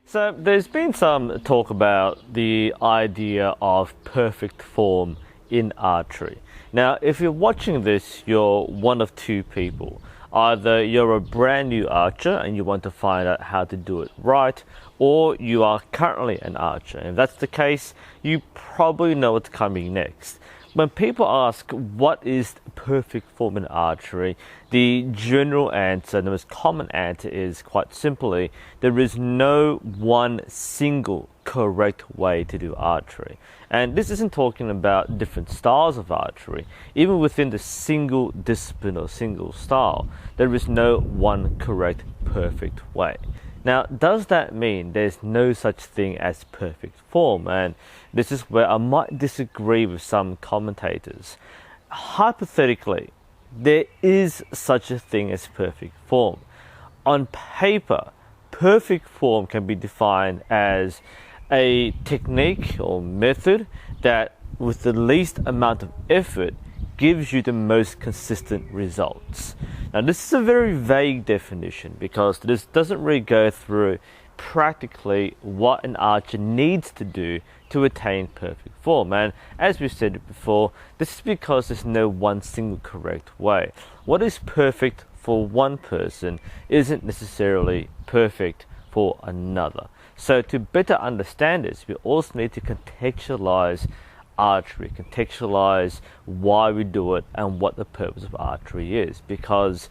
So there's been some talk about the idea of perfect form in archery. Now, if you're watching this, you're one of two people. Either you're a brand new archer and you want to find out how to do it right, or you are currently an archer. And if that's the case, you probably know what's coming next. When people ask what is perfect form in archery, the general answer, the most common answer is quite simply, there is no one single correct way to do archery. And this isn't talking about different styles of archery. Even within the single discipline or single style, there is no one correct, perfect way. Now, does that mean there's no such thing as perfect form? And this is where I might disagree with some commentators. Hypothetically, there is such a thing as perfect form. On paper, perfect form can be defined as a technique or method that, with the least amount of effort, gives you the most consistent results. Now, this is a very vague definition because this doesn't really go through practically what an archer needs to do to attain perfect form. And as we said before, this is because there's no one single correct way. What is perfect for one person isn't necessarily perfect for another. So to better understand this, we also need to contextualize archery, contextualize why we do it and what the purpose of archery is. Because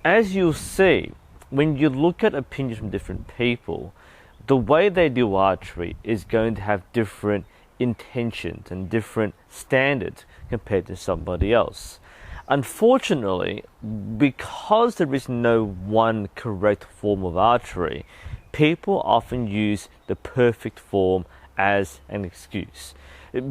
as you'll see, when you look at opinions from different people, the way they do archery is going to have different intentions and different standards compared to somebody else. Unfortunately, because there is no one correct form of archery, people often use the perfect form as an excuse.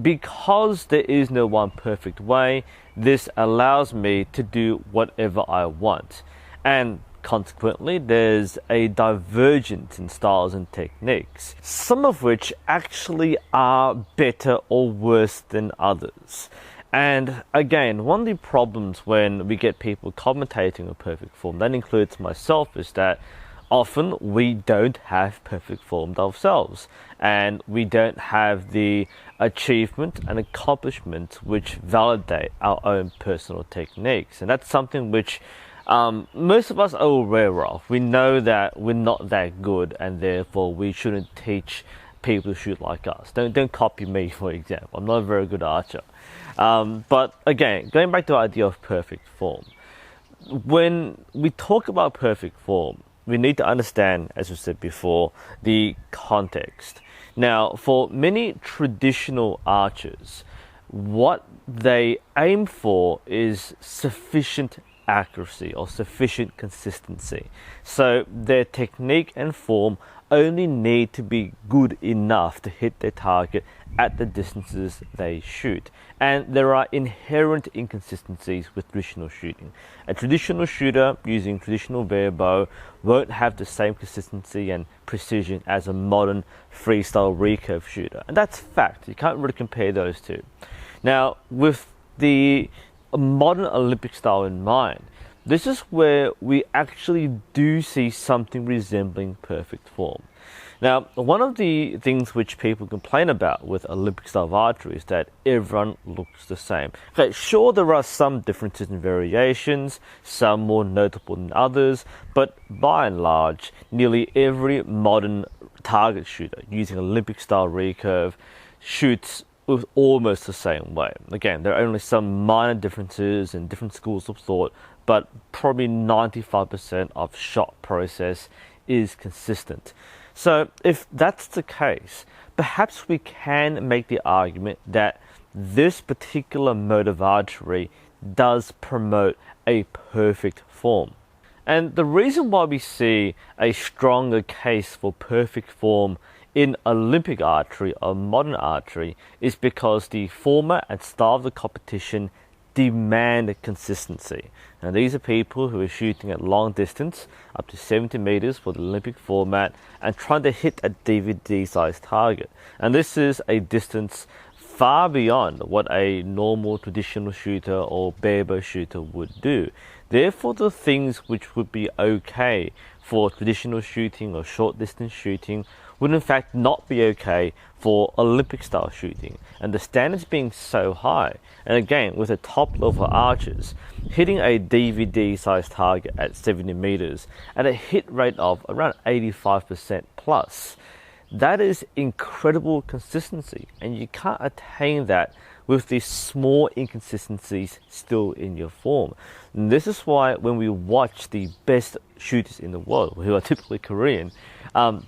Because there is no one perfect way, this allows me to do whatever I want. And consequently, there's a divergence in styles and techniques, some of which actually are better or worse than others. And again, one of the problems when we get people commentating on perfect form, that includes myself, is that often we don't have perfect form ourselves, and we don't have the achievement and accomplishment which validate our own personal techniques. And that's something which most of us are aware of. We know that we're not that good, and therefore we shouldn't teach people to shoot like us. Don't copy me, for example. I'm not a very good archer. But again, going back to the idea of perfect form, when we talk about perfect form, we need to understand, as we said before, the context. Now, for many traditional archers, what they aim for is sufficient accuracy or sufficient consistency. So their technique and form only need to be good enough to hit their target at the distances they shoot. And there are inherent inconsistencies with traditional shooting. A traditional shooter using traditional bear bow won't have the same consistency and precision as a modern freestyle recurve shooter. And that's fact. You can't really compare those two. Now, with the modern Olympic style in mind, this is where we actually do see something resembling perfect form. Now, one of the things which people complain about with Olympic style archery is that everyone looks the same. Okay, sure, there are some differences and variations, some more notable than others, but by and large, nearly every modern target shooter using Olympic style recurve shoots with almost the same way. Again, there are only some minor differences and different schools of thought, but probably 95% of shot process is consistent. So if that's the case, perhaps we can make the argument that this particular mode of archery does promote a perfect form. And the reason why we see a stronger case for perfect form in Olympic archery or modern archery is because the format and style of the competition demand consistency. Now, these are people who are shooting at long distance, up to 70 meters for the Olympic format, and trying to hit a DVD-sized target. And this is a distance far beyond what a normal traditional shooter or barebow shooter would do. Therefore, the things which would be okay for traditional shooting or short distance shooting would in fact not be okay for Olympic style shooting. And the standards being so high, and again with the top level archers hitting a DVD sized target at 70 meters at a hit rate of around 85% plus, that is incredible consistency, and you can't attain that with these small inconsistencies still in your form. And this is why when we watch the best shooters in the world, who are typically Korean,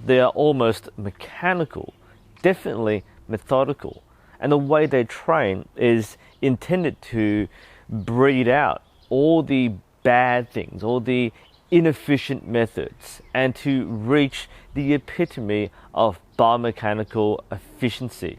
they are almost mechanical, definitely methodical. And the way they train is intended to breed out all the bad things, all the inefficient methods, and to reach the epitome of biomechanical efficiency.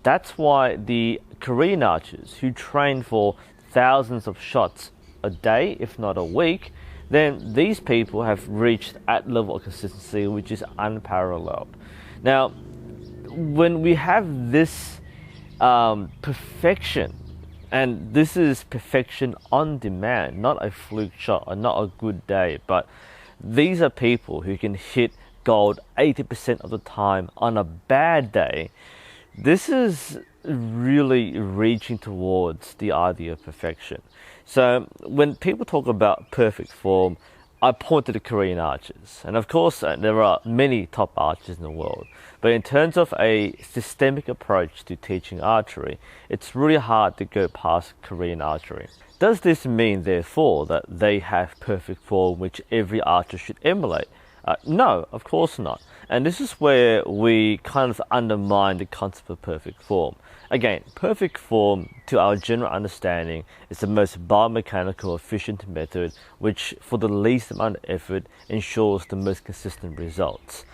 That's why the Korean archers who train for thousands of shots a day, if not a week, then these people have reached that level of consistency which is unparalleled. Now, when we have this perfection, and this is perfection on demand, not a fluke shot or not a good day, but these are people who can hit gold 80% of the time on a bad day. This is really reaching towards the idea of perfection. So when people talk about perfect form, I point to the Korean archers. And of course, there are many top archers in the world. But in terms of a systemic approach to teaching archery, it's really hard to go past Korean archery. Does this mean, therefore, that they have perfect form which every archer should emulate? No, of course not. And this is where we kind of undermine the concept of perfect form. Again, perfect form, to our general understanding, is the most biomechanical efficient method which, for the least amount of effort, ensures the most consistent results.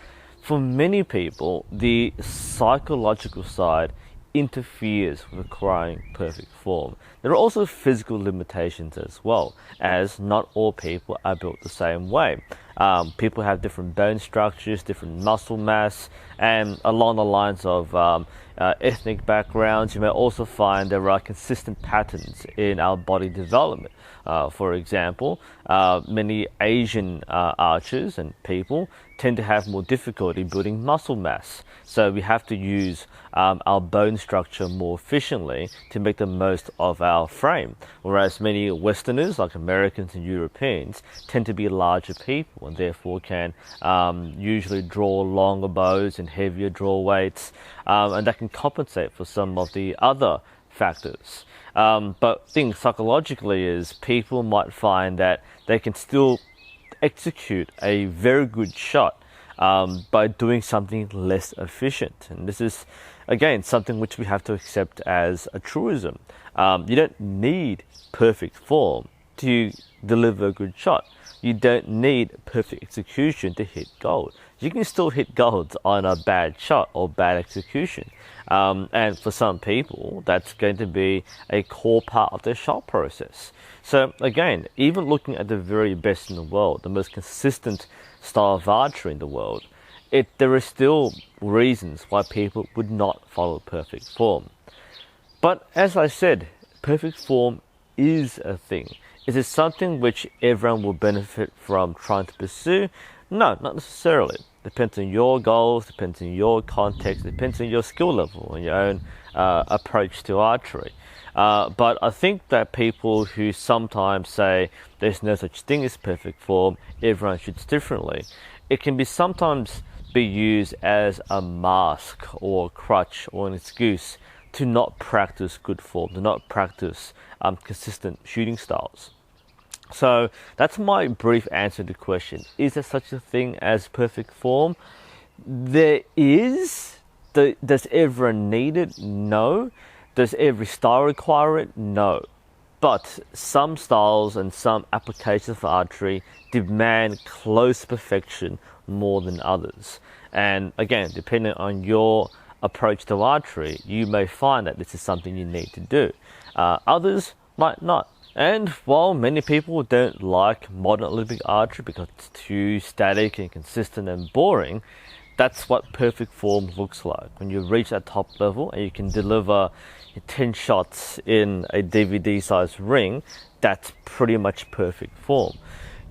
For many people, the psychological side interferes with acquiring perfect form. There are also physical limitations as well, as not all people are built the same way. People have different bone structures, different muscle mass, and along the lines of ethnic backgrounds, you may also find there are consistent patterns in our body development. For example, many Asian archers and people tend to have more difficulty building muscle mass. So we have to use our bone structure more efficiently to make the most of our frame. Whereas many Westerners, like Americans and Europeans, tend to be larger people and therefore can usually draw longer bows and heavier draw weights, and that can compensate for some of the other factors. But the thing psychologically is people might find that they can still execute a very good shot by doing something less efficient. And this is, again, something which we have to accept as a truism. You don't need perfect form to deliver a good shot. You don't need perfect execution to hit gold. You can still hit gold on a bad shot or bad execution. And for some people, that's going to be a core part of their shot process. So again, even looking at the very best in the world, the most consistent style of archery in the world, there are still reasons why people would not follow perfect form. But as I said, perfect form is a thing. Is it something which everyone will benefit from trying to pursue? No, not necessarily. Depends on your goals, depends on your context, depends on your skill level and your own approach to archery. But I think that people who sometimes say there's no such thing as perfect form, everyone shoots differently, it can be sometimes be used as a mask or a crutch or an excuse to not practice good form, to not practice consistent shooting styles. So that's my brief answer to the question. Is there such a thing as perfect form? There is. Does everyone need it? No. Does every style require it? No. But some styles and some applications of archery demand close perfection more than others. And again, depending on your approach to archery, you may find that this is something you need to do. Others might not. And while many people don't like modern Olympic archery because it's too static and consistent and boring, that's what perfect form looks like. When you reach that top level and you can deliver 10 shots in a DVD-sized ring, that's pretty much perfect form.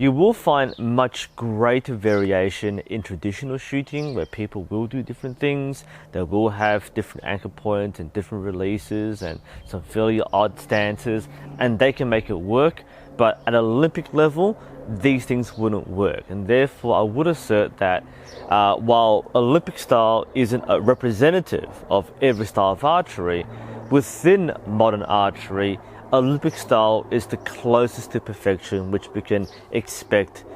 You will find much greater variation in traditional shooting where people will do different things. They will have different anchor points and different releases and some fairly odd stances, and they can make it work. But at Olympic level, these things wouldn't work. And therefore, I would assert that while Olympic style isn't a representative of every style of archery, within modern archery, Olympic style is the closest to perfection which we can expect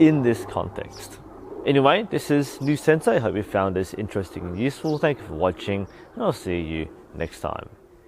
in this context. Anyway, this is New Sensei. I hope you found this interesting and useful. Thank you for watching, and I'll see you next time.